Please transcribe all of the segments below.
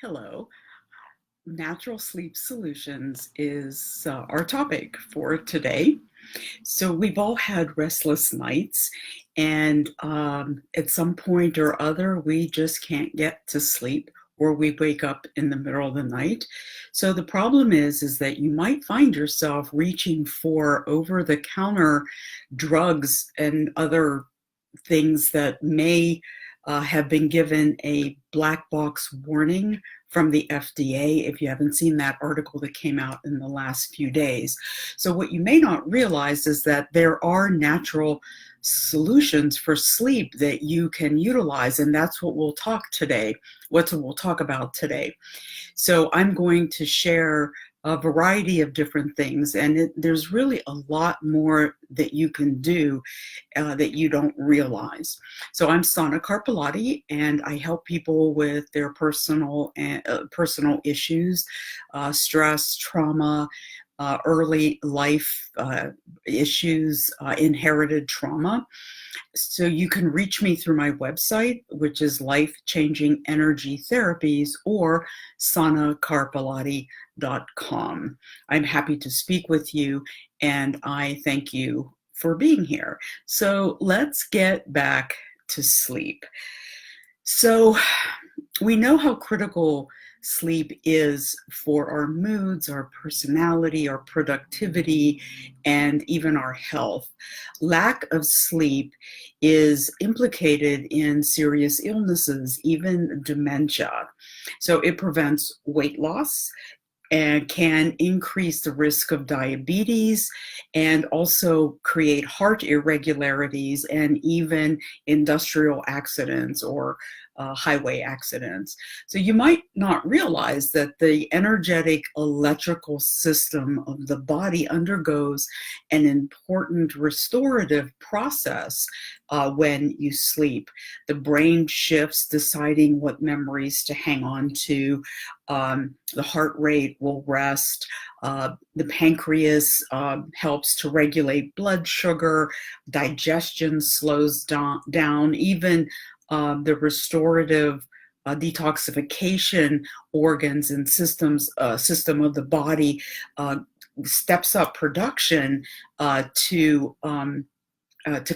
Hello. Natural sleep solutions is our topic for today. So, we've all had restless nights, and at some point or other, we just can't get to sleep or we wake up in the middle of the night. So, the problem is that you might find yourself reaching for over the counter drugs and other things that may have been given a black box warning from the FDA, if you haven't seen that article that came out in the last few days. So, what you may not realize is that there are natural solutions for sleep that you can utilize, and that's what we'll talk today. What we'll talk about today. So I'm going to share a variety of different things, and there's really a lot more that you can do that you don't realize. So I'm Sana Carpelati, and I help people with their personal issues, stress, trauma, early life issues, inherited trauma. So you can reach me through my website, which is Life Changing Energy Therapies, or sanacarpelati.com. I'm happy to speak with you, and I thank you for being here. So let's get back to sleep. So we know how critical sleep is for our moods, our personality, our productivity, and even our health. Lack of sleep is implicated in serious illnesses, even dementia. So it prevents weight loss and can increase the risk of diabetes and also create heart irregularities and even industrial accidents or highway accidents. So you might not realize that the energetic electrical system of the body undergoes an important restorative process when you sleep. The brain shifts, deciding what memories to hang on to. The heart rate will rest. The pancreas helps to regulate blood sugar. Digestion slows down. Even the restorative detoxification organs and system of the body steps up production to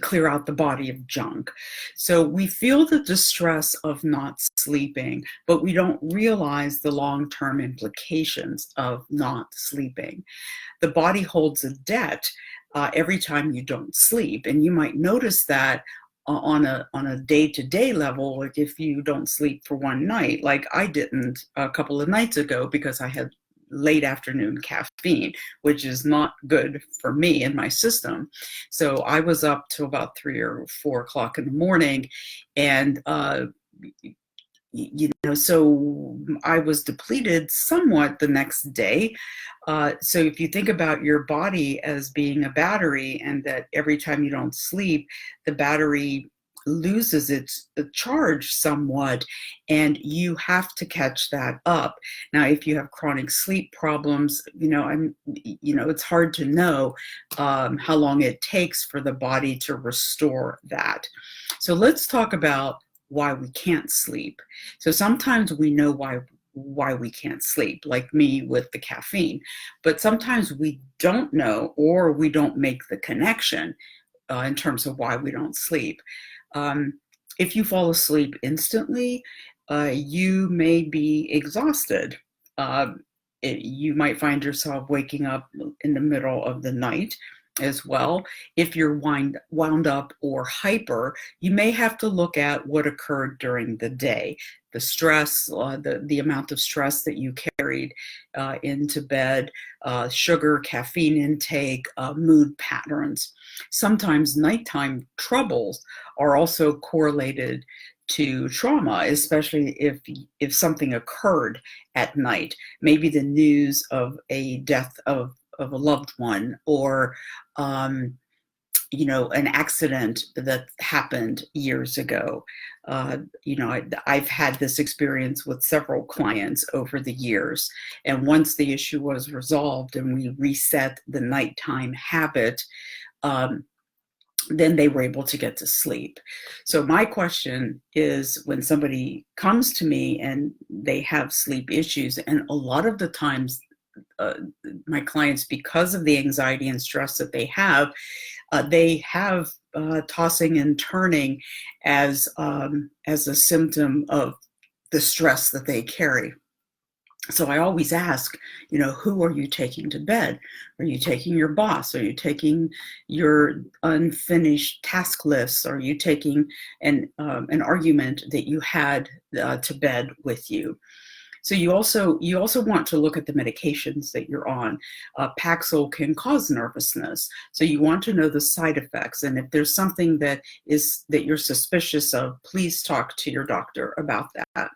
clear out the body of junk. So we feel the distress of not sleeping, but we don't realize the long-term implications of not sleeping. The body holds a debt every time you don't sleep, and you might notice that on a day-to-day level, like if you don't sleep for one night, like I didn't a couple of nights ago because I had late afternoon caffeine, which is not good for me and my system. So I was up to about 3 or 4 o'clock in the morning, and so I was depleted somewhat the next day. So if you think about your body as being a battery, and that every time you don't sleep, the battery loses its charge somewhat, and you have to catch that up. Now, if you have chronic sleep problems, it's hard to know how long it takes for the body to restore that. So let's talk about why we can't sleep. So sometimes we know why we can't sleep, like me with the caffeine, but sometimes we don't know, or we don't make the connection in terms of why we don't sleep. If you fall asleep instantly, you may be exhausted. You might find yourself waking up in the middle of the night as well. If you're wound up or hyper, you may have to look at what occurred during the day, the stress, the amount of stress that you carried into bed, sugar, caffeine intake, mood patterns. Sometimes nighttime troubles are also correlated to trauma, especially if something occurred at night, maybe the news of a death of a loved one, or an accident that happened years ago. I've had this experience with several clients over the years, and once the issue was resolved and we reset the nighttime habit, then they were able to get to sleep. So my question is, when somebody comes to me and they have sleep issues, and a lot of the times uh, my clients, because of the anxiety and stress that they have tossing and turning as a symptom of the stress that they carry. So I always ask, who are you taking to bed? Are you taking your boss? Are you taking your unfinished task lists? Are you taking an argument that you had to bed with you? So you also want to look at the medications that you're on. Paxil can cause nervousness, so you want to know the side effects. And if there's something that you're suspicious of, please talk to your doctor about that.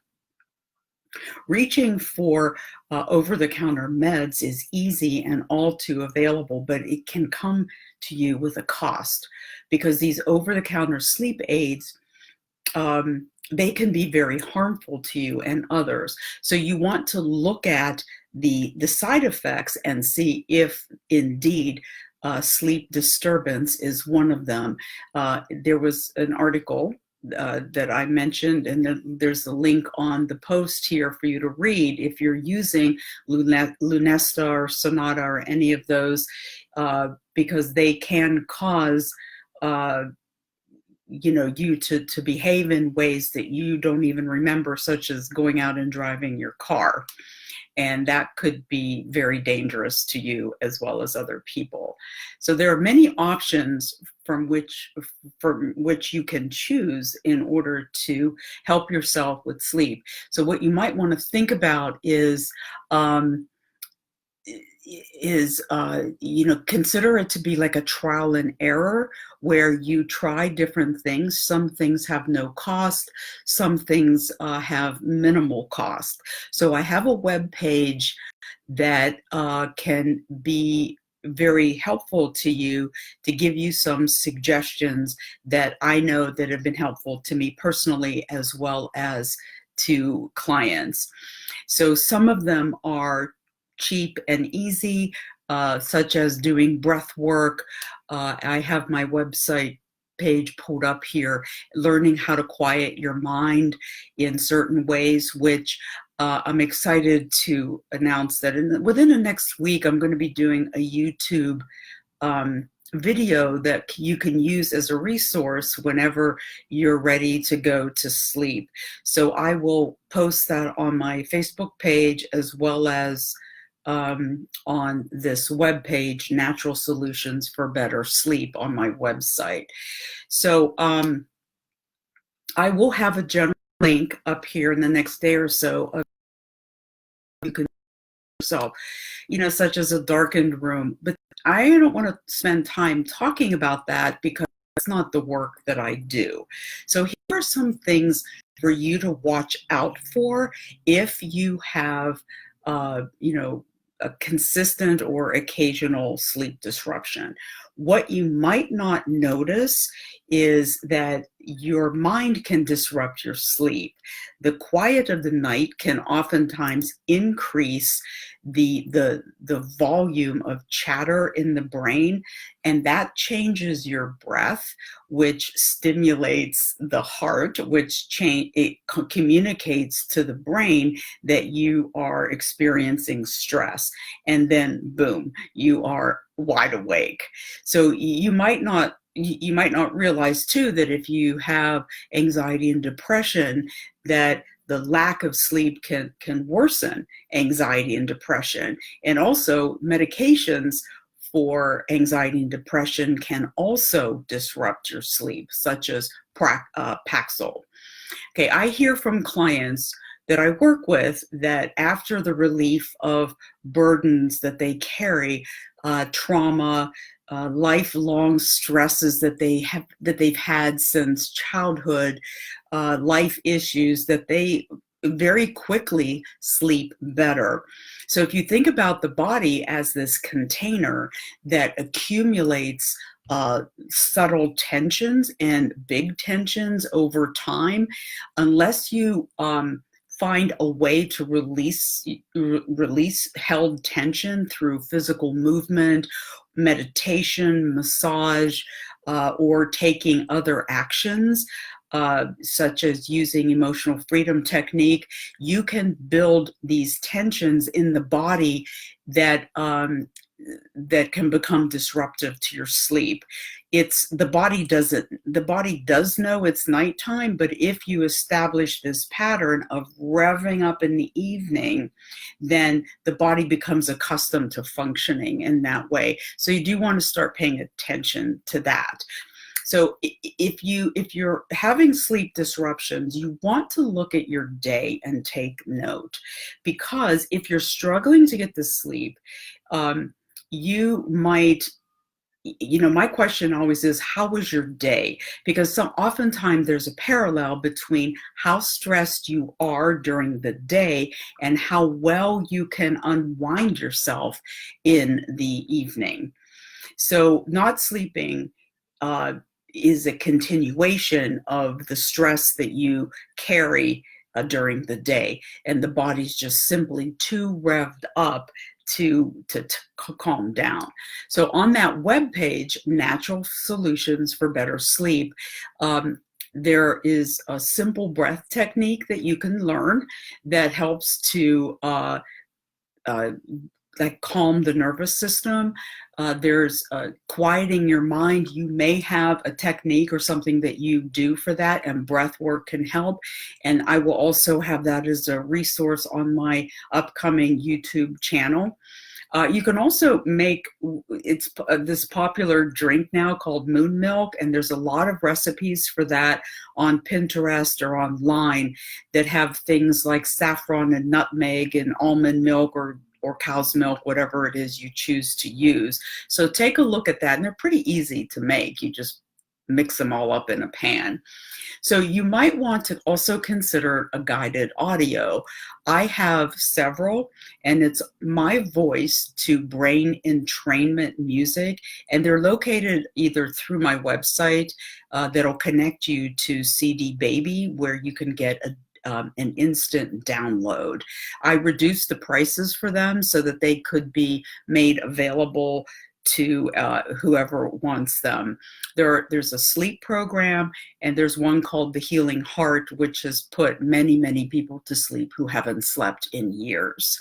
Reaching for over-the-counter meds is easy and all too available, but it can come to you with a cost, because these over-the-counter sleep aids, they can be very harmful to you and others. So you want to look at the side effects and see if indeed sleep disturbance is one of them. There was an article that I mentioned, and there's a link on the post here for you to read if you're using Lunesta or Sonata or any of those, because they can cause you to behave in ways that you don't even remember, such as going out and driving your car. And that could be very dangerous to you as well as other people. So there are many options from which you can choose in order to help yourself with sleep. So what you might want to think about is consider it to be like a trial and error, where you try different things. Some things have no cost, some things have minimal cost. So I have a web page that can be very helpful to you, to give you some suggestions that I know that have been helpful to me personally as well as to clients. So some of them are cheap and easy, such as doing breath work. I have my website page pulled up here, learning how to quiet your mind in certain ways, which I'm excited to announce that within the next week, I'm going to be doing a YouTube video that you can use as a resource whenever you're ready to go to sleep. So I will post that on my Facebook page, as well as on this webpage, Natural Solutions for Better Sleep, on my website. So I will have a general link up here in the next day or so of you can yourself, such as a darkened room. But I don't want to spend time talking about that, because that's not the work that I do. So here are some things for you to watch out for if you have a consistent or occasional sleep disruption. What you might not notice is that your mind can disrupt your sleep. The quiet of the night can oftentimes increase the volume of chatter in the brain, and that changes your breath, which stimulates the heart, which it communicates to the brain that you are experiencing stress, and then boom, you are wide awake. So you might not realize too that if you have anxiety and depression, that the lack of sleep can worsen anxiety and depression. And also medications for anxiety and depression can also disrupt your sleep, such as Paxil. Okay, I hear from clients that I work with that after the relief of burdens that they carry, trauma, lifelong stresses that they've had since childhood, life issues, that they very quickly sleep better. So if you think about the body as this container that accumulates subtle tensions and big tensions over time, unless you find a way to release held tension through physical movement, meditation, massage, or taking other actions, such as using emotional freedom technique, you can build these tensions in the body that that can become disruptive to your sleep. The body does know it's nighttime, but if you establish this pattern of revving up in the evening, then the body becomes accustomed to functioning in that way. So you do want to start paying attention to that. So if you're having sleep disruptions, you want to look at your day and take note, because if you're struggling to get to sleep, you might, my question always is, how was your day? Because oftentimes there's a parallel between how stressed you are during the day and how well you can unwind yourself in the evening. So not sleeping is a continuation of the stress that you carry during the day, and the body's just simply too revved up to calm down. So on that web page, Natural Solutions for Better Sleep, there is a simple breath technique that you can learn that helps to like calm the nervous system. There's quieting your mind. You may have a technique or something that you do for that, and breath work can help. And I will also have that as a resource on my upcoming YouTube channel. You can also make, it's this popular drink now called moon milk, and there's a lot of recipes for that on Pinterest or online that have things like saffron and nutmeg and almond milk or cow's milk, whatever it is you choose to use. So take a look at that, and they're pretty easy to make. You just mix them all up in a pan. So you might want to also consider a guided audio. I have several, and it's my voice to brain entrainment music, and they're located either through my website that'll connect you to CD Baby, where you can get an instant download. I reduced the prices for them so that they could be made available to whoever wants them. There's a sleep program, and there's one called The Healing Heart, which has put many, many people to sleep who haven't slept in years.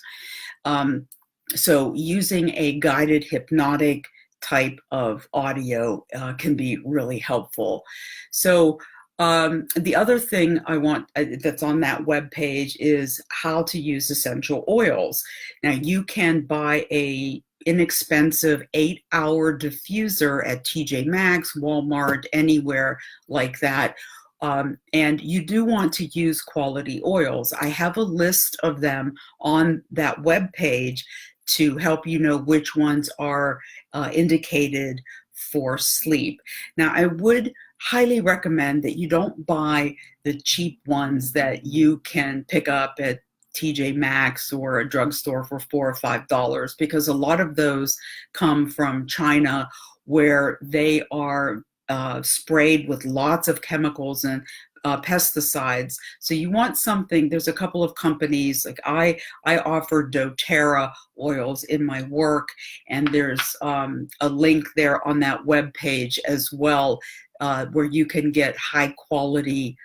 So using a guided hypnotic type of audio can be really helpful. So the other thing I want that's on that web page is how to use essential oils. Now you can buy a inexpensive 8-hour diffuser at TJ Maxx, Walmart, anywhere like that. And you do want to use quality oils. I have a list of them on that web page to help you know which ones are indicated for sleep. Now, I would highly recommend that you don't buy the cheap ones that you can pick up at TJ Maxx or a drugstore for $4 or $5, because a lot of those come from China, where they are sprayed with lots of chemicals and pesticides. So you want something. There's a couple of companies, like I offer doTERRA oils in my work, and there's a link there on that web page as well, where you can get high quality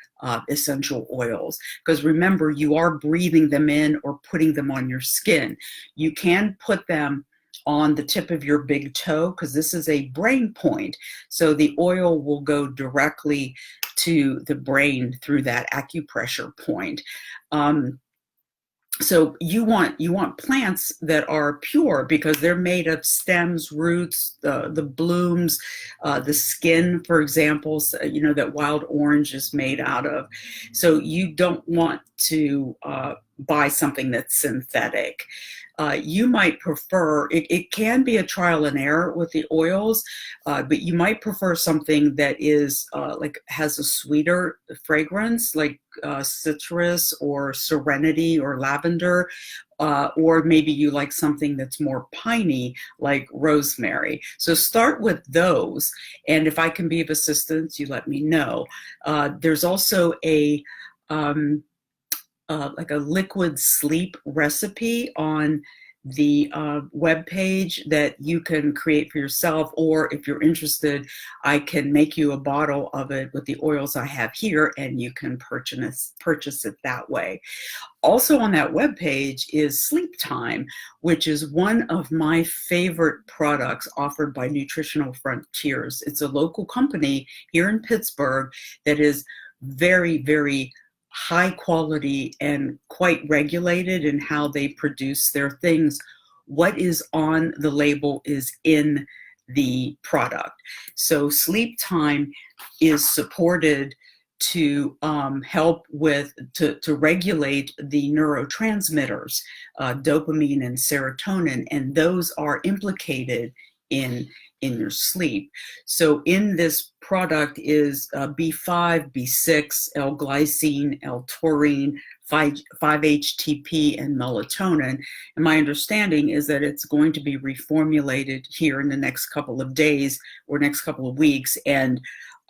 essential oils. Because remember, you are breathing them in or putting them on your skin. You can put them on the tip of your big toe, because this is a brain point. So the oil will go directly to the brain through that acupressure point. So you want plants that are pure, because they're made of stems, roots, the blooms, the skin, for example, that wild orange is made out of. So you don't want to buy something that's synthetic. You might prefer, it can be a trial and error with the oils, but you might prefer something that is has a sweeter fragrance, like citrus or serenity or lavender, or maybe you like something that's more piney, like rosemary. So start with those, and if I can be of assistance, you let me know. There's also like a liquid sleep recipe on the web page that you can create for yourself, or if you're interested, I can make you a bottle of it with the oils I have here, and you can purchase it that way. Also on that webpage is Sleep Time, which is one of my favorite products offered by Nutritional Frontiers. It's a local company here in Pittsburgh that is very, very high quality and quite regulated in how they produce their things. What is on the label is in the product. So Sleep Time is supported to help with, to regulate the neurotransmitters, dopamine and serotonin, and those are implicated in your sleep. So in this product is B5, B6, L-glycine, L-taurine, 5-HTP, and melatonin. And my understanding is that it's going to be reformulated here in the next couple of days or next couple of weeks, and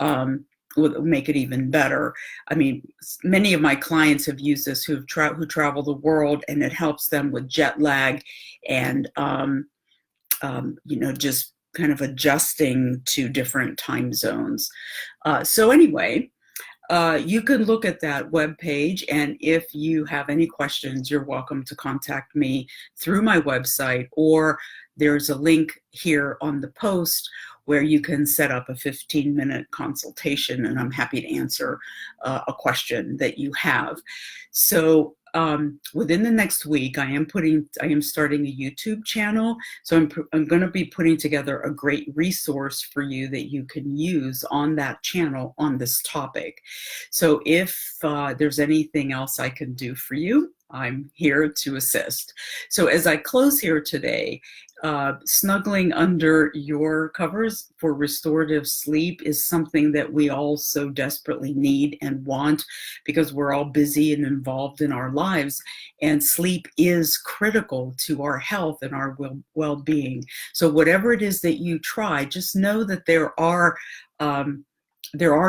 will make it even better. I mean, many of my clients have used this who travel the world, and it helps them with jet lag and just kind of adjusting to different time zones. So anyway, you can look at that webpage, and if you have any questions, you're welcome to contact me through my website, or there's a link here on the post where you can set up a 15-minute consultation, and I'm happy to answer a question that you have. So within the next week, I am starting a YouTube channel. So I'm going to be putting together a great resource for you that you can use on that channel on this topic. So if there's anything else I can do for you, I'm here to assist. So as I close here today, snuggling under your covers for restorative sleep is something that we all so desperately need and want, because we're all busy and involved in our lives, and sleep is critical to our health and our well-being. So whatever it is that you try, just know that there are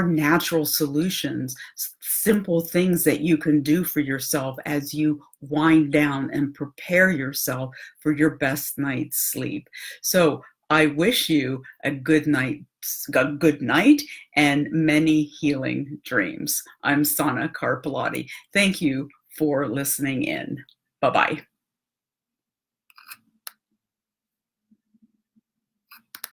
natural solutions, simple things that you can do for yourself as you wind down and prepare yourself for your best night's sleep. So I wish you a good night and many healing dreams. I'm Sanna Carpellotti. Thank you for listening in. Bye-bye.